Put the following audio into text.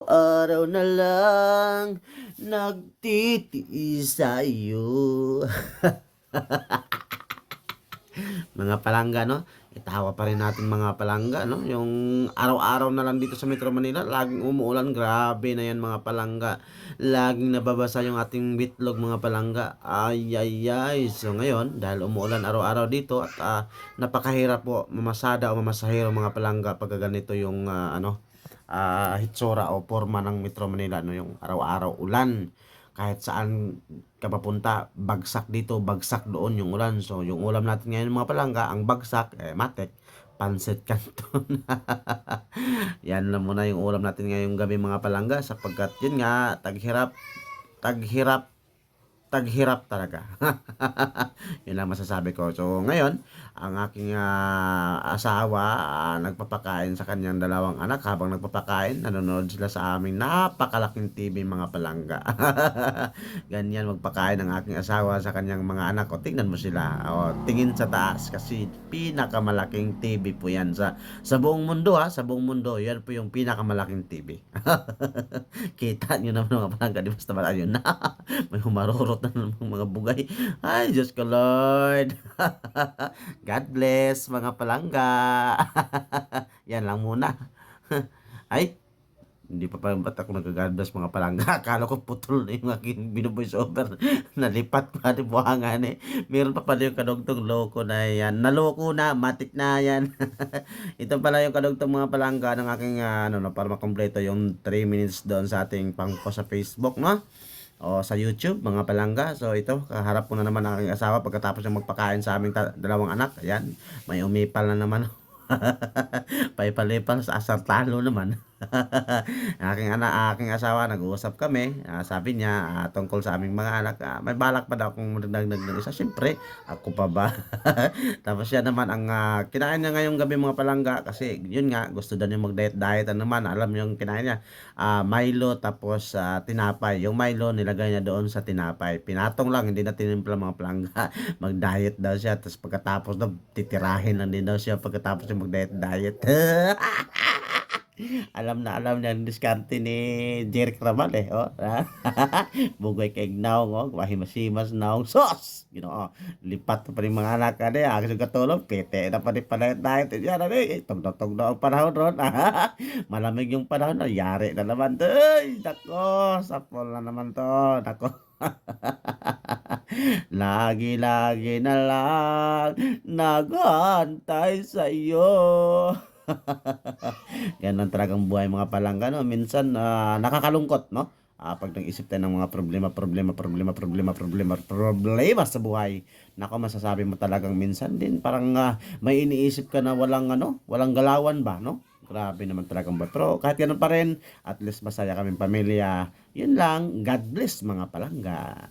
araw-araw na lang nagtitiis sa'yo. Mga palangga, no? Itawa pa rin natin mga palangga, no? Yung araw-araw na lang dito sa Metro Manila, laging umuulan. Grabe na yan mga palangga. Laging nababasa yung ating bitlog mga palangga. Ay, ay, ay. So ngayon, dahil umuulan araw-araw dito at napakahirap po mamasada o mamasahero mga palangga pag ganito yung hitsura o forma ng Metro Manila, no? Yung araw-araw ulan. Kahit saan ka papunta, bagsak dito, bagsak doon yung ulan. So, yung ulam natin ngayon mga palangga, ang bagsak, matik, pansit canton. Yan lang muna yung ulam natin ngayong gabi mga palangga, sapagkat yun nga, taghirap, taghirap talaga. Yun lang masasabi ko. So, ngayon, ang aking asawa, nagpapakain sa kanyang dalawang anak. Habang nagpapakain, nanonood sila sa aming napakalaking TV mga palangga. Ganyan magpakain ng aking asawa sa kanyang mga anak. O, tingnan mo sila. O, tingin sa taas kasi pinakamalaking TV po yan sa buong mundo ha. Sa buong mundo, yan po yung pinakamalaking TV. Kita nyo naman mga palangga, di basta ba yun na. May humarurot na ng mga bugay. Ay, Diyos ko Lord. God bless mga palangga. Yan lang muna. Ay, hindi pa ba't ako nag-God bless mga palangga. Akala ko putol na yung aking binuvoice over. Nalipat pa di buhangan eh. Meron pa pala yung kadugtong loko na yan. Naloko na, matik na yan. Ito pala yung kadugtong mga palangga ng aking para makompleto yung 3 minutes doon sa ating pang-post sa Facebook, no? O sa YouTube, mga palangga. So ito, kaharap ko na naman ang aking asawa pagkatapos ng magpakain sa aming dalawang anak. Ayan, may umipal na naman. Paipalipal sa asar talo naman. Aking asawa, nag-uusap kami. Sabi niya tungkol sa aming mga anak, may balak pa daw kung magdagdag ng isa. Siyempre, ako pa ba? Tapos siya naman ang kinain niya ngayong gabi mga palangga kasi yun nga, gusto daw niya mag-diet naman. Alam niyo yung kinain niya, Milo tapos tinapay. Yung Milo nilagay niya doon sa tinapay. Pinatong lang, hindi na tinimpla mga palangga. Mag-diet daw siya. Tapos pagkatapos daw, titirahin lang din daw siya pagkatapos niya mag-diet. Alam niya ang diskarte ni Jeric Ramal eh. Oh, bugay kay naong, oh, mahimas-himas naong sos. Lipat pa rin mga anak ka niya. Ako katulong, pete na pa rin pala diet. Yan na rin, tog na ang panahon ron. Malamig yung panahon, yari na naman. Ay, nako, sapol na naman to. Nako. Lagi-lagi na lang nag-aantay sa'yo. Yan talagang buhay mga palangga, no? Minsan nakakalungkot, no? Pag nag-isip tayo ng mga problema sa buhay. Nako, masasabi mo talagang minsan din parang may iniisip ka na walang galawan ba, no? Grabe naman talagang buhay. Pero kahit ganun pa rin, at least masaya kaming pamilya. Yun lang, God bless mga palangga.